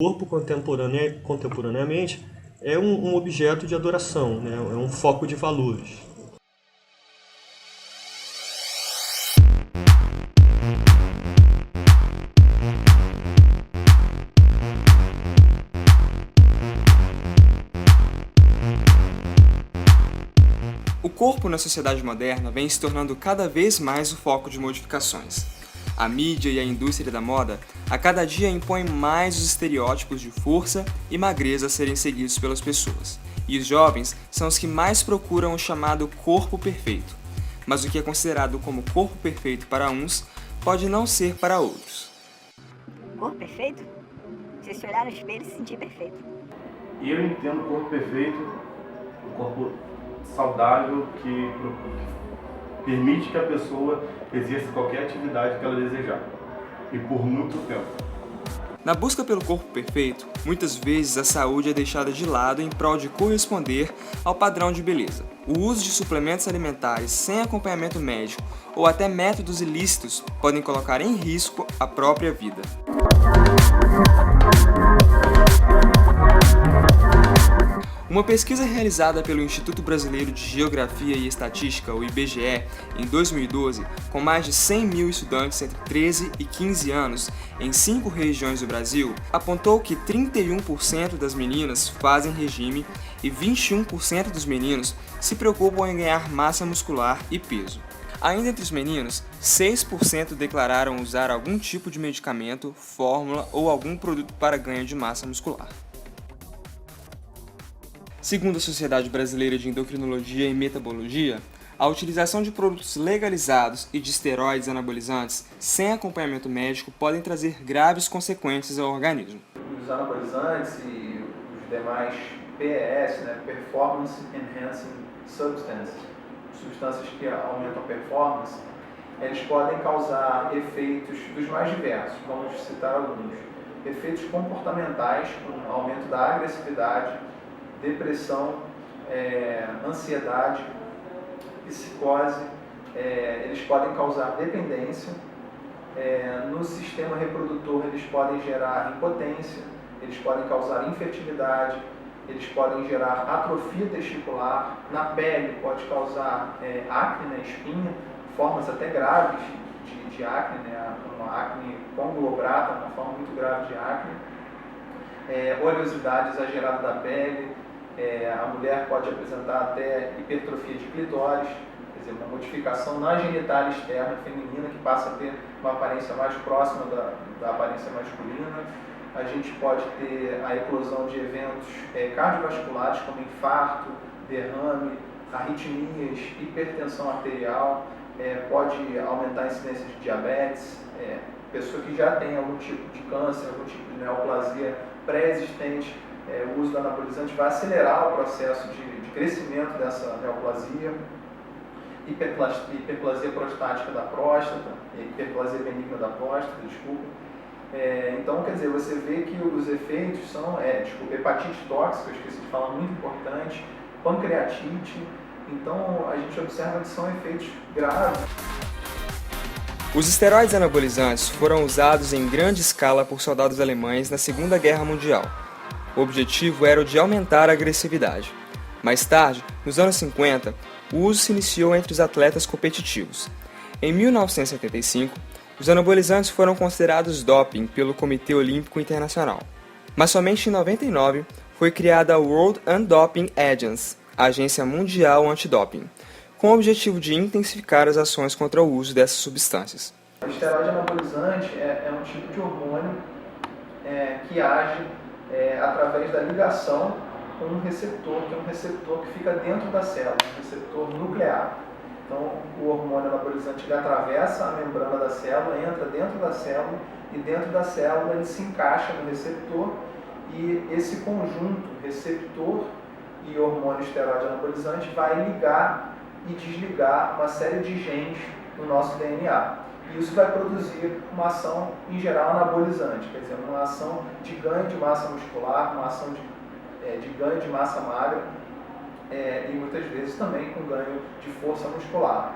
O corpo contemporaneamente é um objeto de adoração, né? É um foco de valores. O corpo na sociedade moderna vem se tornando cada vez mais o foco de modificações. A mídia e a indústria da moda a cada dia impõem mais os estereótipos de força e magreza a serem seguidos pelas pessoas. E os jovens são os que mais procuram o chamado corpo perfeito. Mas o que é considerado como corpo perfeito para uns pode não ser para outros. Corpo perfeito? Você se olhar no espelho e se sentir perfeito. E eu entendo o corpo perfeito, o corpo saudável que permite que a pessoa exerça qualquer atividade que ela desejar, e por muito tempo. Na busca pelo corpo perfeito, muitas vezes a saúde é deixada de lado em prol de corresponder ao padrão de beleza. O uso de suplementos alimentares sem acompanhamento médico ou até métodos ilícitos podem colocar em risco a própria vida. Uma pesquisa realizada pelo Instituto Brasileiro de Geografia e Estatística, o IBGE, em 2012, com mais de 100 mil estudantes entre 13 e 15 anos em 5 regiões do Brasil, apontou que 31% das meninas fazem regime e 21% dos meninos se preocupam em ganhar massa muscular e peso. Ainda entre os meninos, 6% declararam usar algum tipo de medicamento, fórmula ou algum produto para ganho de massa muscular. Segundo a Sociedade Brasileira de Endocrinologia e Metabologia, a utilização de produtos legalizados e de esteroides anabolizantes sem acompanhamento médico podem trazer graves consequências ao organismo. Os anabolizantes e os demais PES, Performance Enhancing Substances, substâncias que aumentam a performance, eles podem causar efeitos dos mais diversos. Vamos citar alguns. Efeitos comportamentais, com aumento da agressividade, depressão, ansiedade, psicose, eles podem causar dependência, no sistema reprodutor eles podem gerar impotência, eles podem causar infertilidade, eles podem gerar atrofia testicular, na pele pode causar acne, espinha, formas até graves de acne, uma acne conglobata, uma forma muito grave de acne, oleosidade exagerada da pele, a mulher pode apresentar até hipertrofia de clitóris, quer dizer, uma modificação na genitália externa feminina que passa a ter uma aparência mais próxima da aparência masculina. A gente pode ter a eclosão de eventos cardiovasculares como infarto, derrame, arritmias, hipertensão arterial, pode aumentar a incidência de diabetes, pessoa que já tem algum tipo de câncer, algum tipo de neoplasia pré-existente, o uso do anabolizante vai acelerar o processo de crescimento dessa neoplasia, hiperplasia prostática da próstata, hiperplasia benigna da próstata, então, quer dizer, você vê que os efeitos são, hepatite tóxica, eu esqueci de falar, muito importante, pancreatite, então a gente observa que são efeitos graves. Os esteroides anabolizantes foram usados em grande escala por soldados alemães na Segunda Guerra Mundial. O objetivo era o de aumentar a agressividade. Mais tarde, nos anos 50, o uso se iniciou entre os atletas competitivos. Em 1975, os anabolizantes foram considerados doping pelo Comitê Olímpico Internacional. Mas somente em 99 foi criada a World Anti-Doping Agency, a Agência Mundial Antidoping, com o objetivo de intensificar as ações contra o uso dessas substâncias. O esteroide anabolizante é um tipo de hormônio que age através da ligação com um receptor, que é um receptor que fica dentro da célula, um receptor nuclear. Então, o hormônio anabolizante ele atravessa a membrana da célula, entra dentro da célula e dentro da célula ele se encaixa no receptor e esse conjunto, receptor e hormônio esteroide anabolizante, vai ligar e desligar uma série de genes no nosso DNA. E isso vai produzir uma ação, em geral, anabolizante, quer dizer, uma ação de ganho de massa muscular, uma ação de ganho de massa magra e muitas vezes também com ganho de força muscular.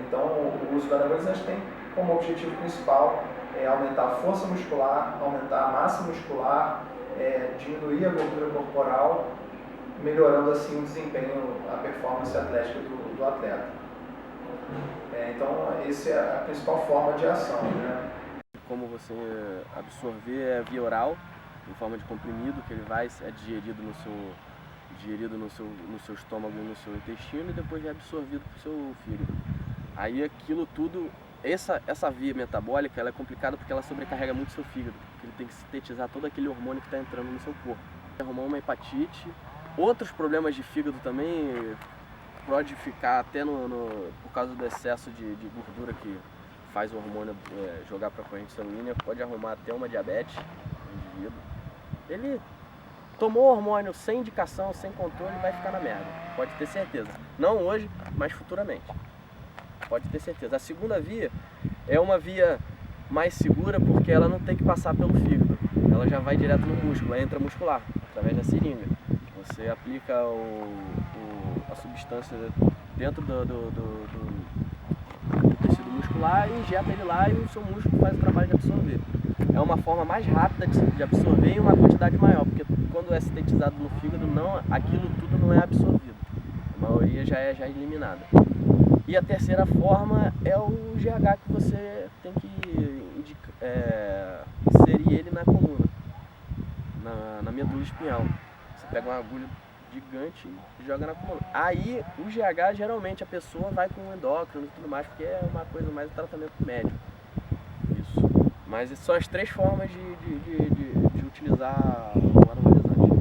Então, o uso do anabolizante tem como objetivo principal aumentar a força muscular, aumentar a massa muscular, diminuir a gordura corporal, melhorando assim o desempenho, a performance atlética do atleta. Então, essa é a principal forma de ação, né? Como você absorver é via oral, em forma de comprimido, que ele vai digerido no seu estômago e no seu intestino e depois é absorvido para o seu fígado. Aí aquilo tudo, essa via metabólica, ela é complicada porque ela sobrecarrega muito o seu fígado, porque ele tem que sintetizar todo aquele hormônio que está entrando no seu corpo. Arrumar uma hepatite, outros problemas de fígado também pode ficar até por causa do excesso de gordura que faz o hormônio jogar para a corrente sanguínea, pode arrumar até uma diabetes no indivíduo. Ele tomou hormônio sem indicação, sem controle, vai ficar na merda, pode ter certeza. Não hoje, mas futuramente. Pode ter certeza. A segunda via é uma via mais segura porque ela não tem que passar pelo fígado. Ela já vai direto no músculo, é intramuscular, através da seringa. Você aplica a substância dentro do tecido muscular e injeta ele lá e o seu músculo faz o trabalho de absorver. É uma forma mais rápida de absorver em uma quantidade maior, porque quando é sintetizado no fígado, aquilo tudo não é absorvido. A maioria já é eliminada. E a terceira forma é o GH, que você tem que inserir ele na coluna, na medula espinhal. Você pega uma agulha gigante e joga na coluna. Aí o GH, geralmente a pessoa vai com um endócrino e tudo mais, porque é uma coisa mais de tratamento médico. Isso. Mas são as três formas de utilizar o anabolizante.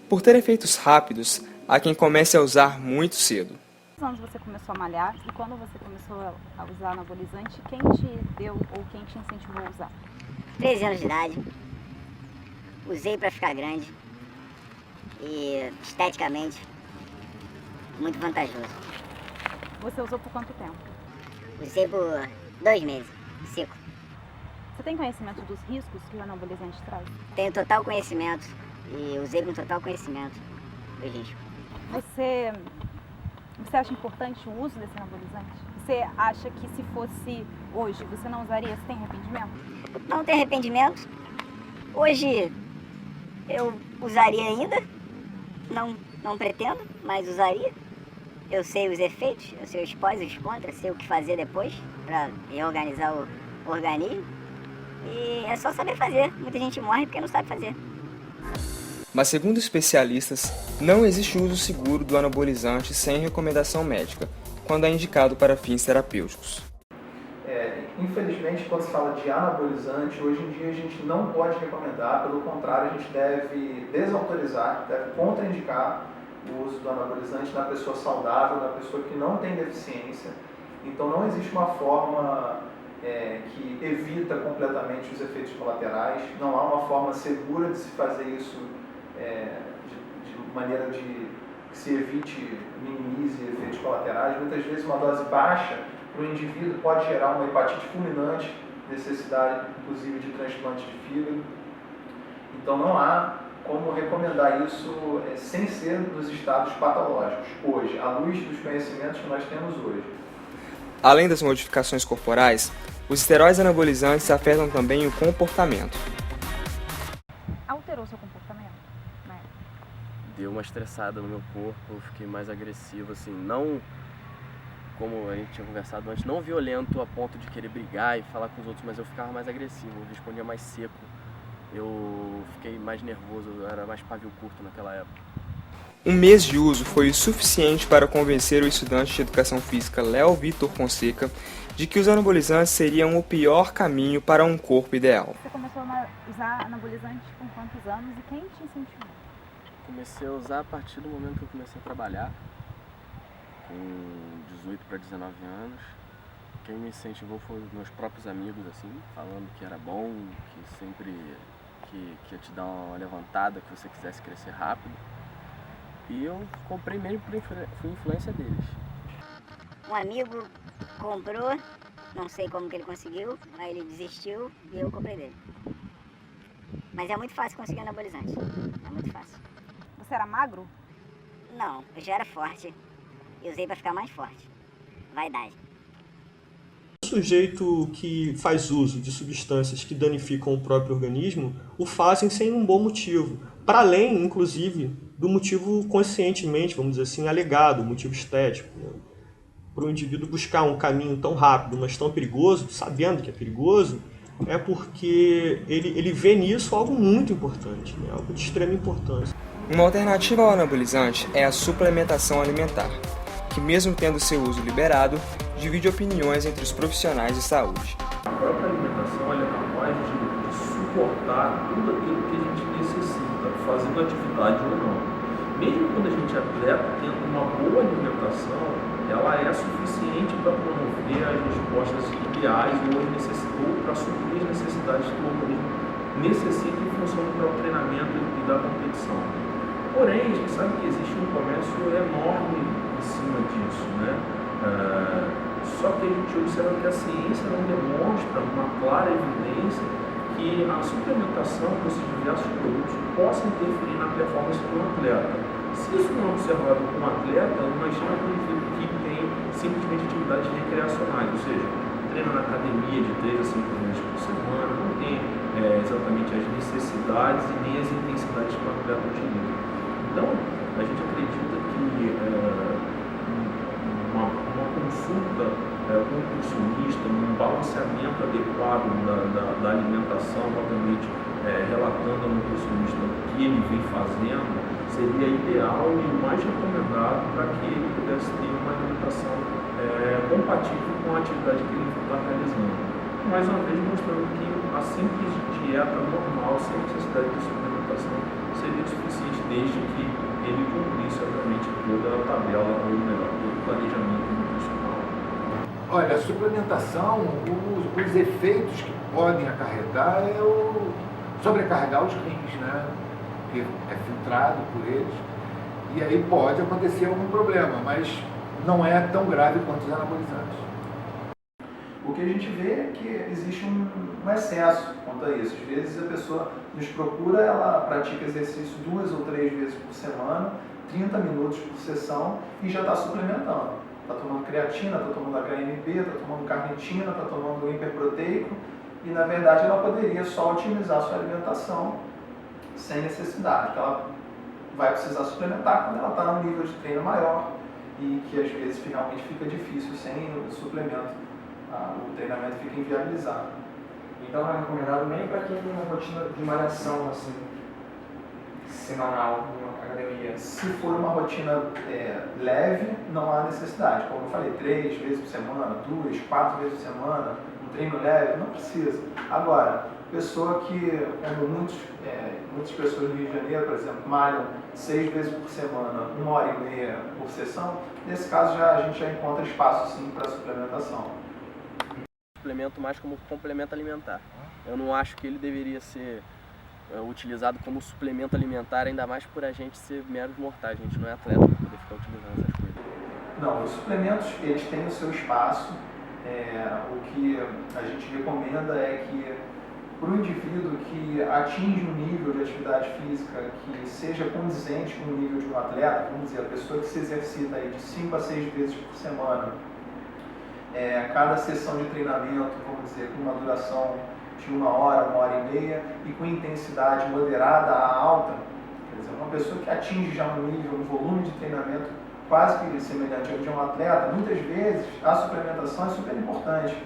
Por ter efeitos rápidos, há quem comece a usar muito cedo. Quantos anos você começou a malhar e quando você começou a usar anabolizante, quem te deu ou quem te incentivou a usar? 13 anos de idade, usei para ficar grande e esteticamente muito vantajoso. Você usou por quanto tempo? Usei por 2 meses, seco. Você tem conhecimento dos riscos que o anabolizante traz? Tenho total conhecimento e usei com total conhecimento do risco. Você acha importante o uso desse anabolizante? Você acha que se fosse hoje, você não usaria? Você tem arrependimento? Não tenho arrependimento. Hoje eu usaria ainda. Não pretendo, mas usaria. Eu sei os efeitos, eu sei os pós e os contras, sei o que fazer depois para reorganizar o organismo. E é só saber fazer. Muita gente morre porque não sabe fazer. Mas segundo especialistas, não existe uso seguro do anabolizante sem recomendação médica, quando é indicado para fins terapêuticos. Infelizmente, quando se fala de anabolizante, hoje em dia a gente não pode recomendar, pelo contrário, a gente deve desautorizar, deve contraindicar o uso do anabolizante na pessoa saudável, na pessoa que não tem deficiência. Então não existe uma forma que evita completamente os efeitos colaterais, não há uma forma segura de se fazer isso de maneira que se evite, minimize efeitos colaterais. Muitas vezes uma dose baixa para o indivíduo pode gerar uma hepatite fulminante, necessidade inclusive de transplante de fígado. Então não há como recomendar isso sem ser nos estados patológicos, hoje, à luz dos conhecimentos que nós temos hoje. Além das modificações corporais, os esteroides anabolizantes afetam também o comportamento. Alterou seu comportamento? Deu uma estressada no meu corpo, eu fiquei mais agressivo, assim, não, como a gente tinha conversado antes, não violento a ponto de querer brigar e falar com os outros, mas eu ficava mais agressivo, eu respondia mais seco, eu fiquei mais nervoso, eu era mais pavio curto naquela época. Um mês de uso foi o suficiente para convencer o estudante de educação física Léo Vitor Fonseca de que os anabolizantes seriam o pior caminho para um corpo ideal. Você começou a usar anabolizante com quantos anos e quem te incentivou? Comecei a usar a partir do momento que eu comecei a trabalhar, com 18 para 19 anos. Quem me incentivou foram os meus próprios amigos, assim, falando que era bom, que sempre que ia te dar uma levantada, que você quisesse crescer rápido. E eu comprei mesmo por influência deles. Um amigo comprou, não sei como que ele conseguiu, aí ele desistiu e eu comprei dele. Mas é muito fácil conseguir anabolizante, é muito fácil. Você era magro? Não, eu já era forte e usei para ficar mais forte. Vaidade. sujeito que faz uso de substâncias que danificam o próprio organismo o fazem sem um bom motivo, para além, inclusive, do motivo conscientemente, vamos dizer assim, alegado, o motivo estético. Para o indivíduo buscar um caminho tão rápido, mas tão perigoso, sabendo que é perigoso, é porque ele vê nisso algo muito importante, né? Algo de extrema importância. Uma alternativa ao anabolizante é a suplementação alimentar, que mesmo tendo seu uso liberado, divide opiniões entre os profissionais de saúde. A própria alimentação ela é capaz de suportar tudo aquilo que a gente necessita, fazendo atividade ou não. Mesmo quando a gente é atleta, tendo uma boa alimentação, ela é suficiente para promover as respostas ideais ou para suprir as necessidades que o organismo necessita em função do próprio treinamento e da competição. Porém, a gente sabe que existe um comércio enorme em cima disso, né? Só que a gente observa que a ciência não demonstra uma clara evidência que a suplementação com esses diversos produtos possa interferir na performance do atleta. Se isso não é observado com um atleta, imagina um indivíduo que tem simplesmente atividades recreacionais, ou seja, treina na academia de 3 a 5 vezes por semana, não tem exatamente as necessidades e nem as intensidades que o atleta utiliza. Então, a gente acredita que uma consulta com um nutricionista, um balanceamento adequado da alimentação, obviamente relatando ao nutricionista o que ele vem fazendo, seria ideal e o mais recomendado para que ele pudesse ter uma alimentação compatível com a atividade que ele está realizando. Mais uma vez mostrando que a simples dieta normal, sem necessidade de suplementação, seria suficiente desde que ele cumprisse, obviamente, toda a tabela, ou melhor, todo o planejamento nutricional. Olha, a suplementação, os efeitos que podem acarretar sobrecarregar os rins, né? Que é filtrado por eles, e aí pode acontecer algum problema, mas não é tão grave quanto os anabolizantes. O que a gente vê é que existe um excesso quanto a isso. Às vezes a pessoa nos procura, ela pratica exercício 2 ou 3 vezes por semana, 30 minutos por sessão e já está suplementando. Está tomando creatina, está tomando HMB, está tomando carnitina, está tomando hiperproteico e na verdade ela poderia só otimizar a sua alimentação sem necessidade. Ela vai precisar suplementar quando ela está num nível de treino maior e que às vezes finalmente fica difícil sem o suplemento. O treinamento fica inviabilizado. Então não é recomendado nem para quem tem uma rotina de malhação assim, semanal, numa academia. Se for uma rotina leve, não há necessidade. Como eu falei, 3 vezes por semana, 2, 4 vezes por semana, um treino leve, não precisa. Agora, pessoa que, como muitas pessoas no Rio de Janeiro, por exemplo, malham 6 vezes por semana, 1h30 por sessão, nesse caso a gente já encontra espaço sim para suplementação. Suplemento mais como complemento alimentar. Eu não acho que ele deveria ser utilizado como suplemento alimentar, ainda mais por a gente ser meros mortais. A gente não é atleta para poder ficar utilizando essas coisas. Não, os suplementos eles têm o seu espaço. O que a gente recomenda é que para o indivíduo que atinge um nível de atividade física que seja condizente com o nível de um atleta, vamos dizer, a pessoa que se exercita aí de 5 a 6 vezes por semana, cada sessão de treinamento, vamos dizer, com uma duração de 1 hora, 1h30 e com intensidade moderada a alta, quer dizer, uma pessoa que atinge já um nível, um volume de treinamento quase que semelhante ao de um atleta, muitas vezes a suplementação é super importante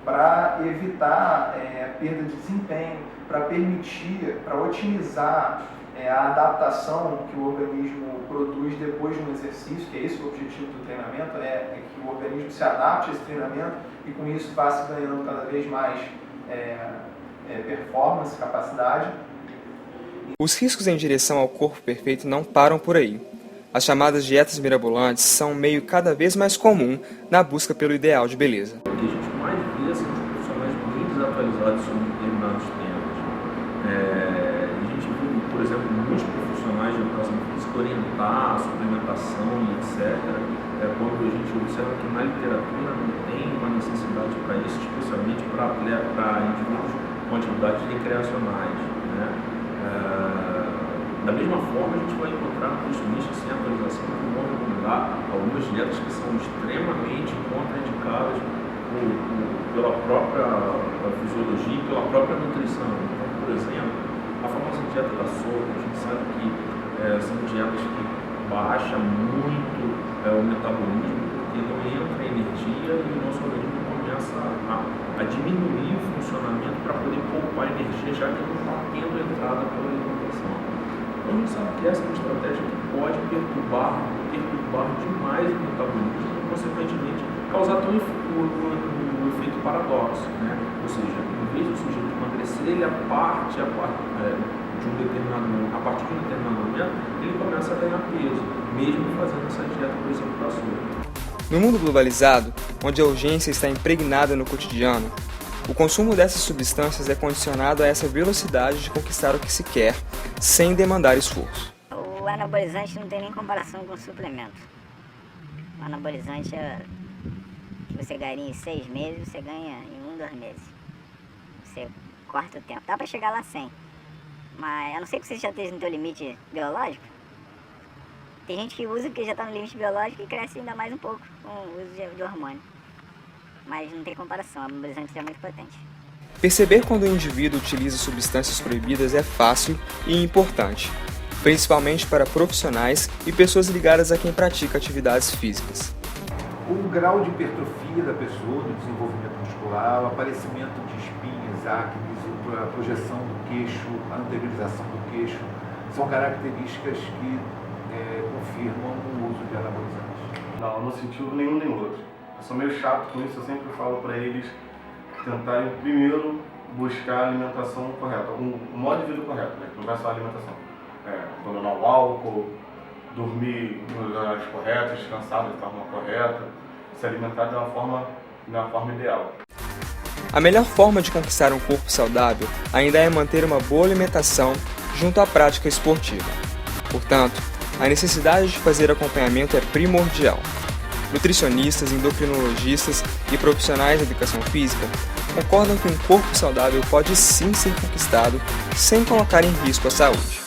para evitar perda de desempenho, para permitir, para otimizar a adaptação que o organismo produz depois de um exercício, que é esse o objetivo do treinamento, é que o organismo se adapte a esse treinamento e com isso vá se ganhando cada vez mais performance, capacidade. Os riscos em direção ao corpo perfeito não param por aí. As chamadas dietas mirabolantes são um meio cada vez mais comum na busca pelo ideal de beleza. O que a gente mais vê são os profissionais bem desatualizados sobre determinados temas. A gente viu, por exemplo, muitos profissionais de educação física orientar a suplementação e etc. Quando a gente observa que na literatura não tem uma necessidade para isso, especialmente para indivíduos com atividades recreacionais, né? Da mesma forma, a gente vai encontrar nutricionistas sem atualização que vão recomendar algumas dietas que são extremamente contraindicadas pela própria fisiologia e pela própria nutrição. Então, por exemplo, a famosa dieta da sopa, a gente sabe que são dietas que baixam muito o metabolismo, porque não entra energia e o nosso organismo começa a diminuir o funcionamento para poder poupar energia, já que não está tendo entrada pela alimentação. Então a gente sabe que essa é uma estratégia que pode perturbar demais o metabolismo e, consequentemente, causar todo o efeito paradoxo, né? Ou seja, em vez do sujeito emagrecer, ele a partir de um determinado momento, ele começa a ganhar peso, mesmo fazendo essa dieta, por exemplo, da sopa. No mundo globalizado, onde a urgência está impregnada no cotidiano, o consumo dessas substâncias é condicionado a essa velocidade de conquistar o que se quer, sem demandar esforço. O anabolizante não tem nem comparação com o suplemento. O anabolizante que você ganha em 6 meses, você ganha em 1, 2 meses. Você corta o tempo. Dá pra chegar lá sem. Mas a não ser que você já esteja no teu limite biológico, tem gente que usa que já está no limite biológico e cresce ainda mais um pouco com o uso de hormônio. Mas não tem comparação, o anabolizante é muito potente. Perceber quando o indivíduo utiliza substâncias proibidas é fácil e importante, principalmente para profissionais e pessoas ligadas a quem pratica atividades físicas. O grau de hipertrofia da pessoa, do desenvolvimento muscular, o aparecimento de espinhas, acnes, a projeção do queixo, a anteriorização do queixo, são características que confirmam o uso de anabolizantes. Não, não sentido nenhum nem outro. Eu sou meio chato com isso, eu sempre falo para eles tentarem primeiro buscar a alimentação correta, um modo de vida correto, né? Não vai só a alimentação. Abandonar o álcool, dormir nos horários corretos, descansar de forma correta, se alimentar de uma forma ideal. A melhor forma de conquistar um corpo saudável ainda é manter uma boa alimentação junto à prática esportiva. Portanto, a necessidade de fazer acompanhamento é primordial. Nutricionistas, endocrinologistas e profissionais da educação física concordam que um corpo saudável pode sim ser conquistado sem colocar em risco a saúde.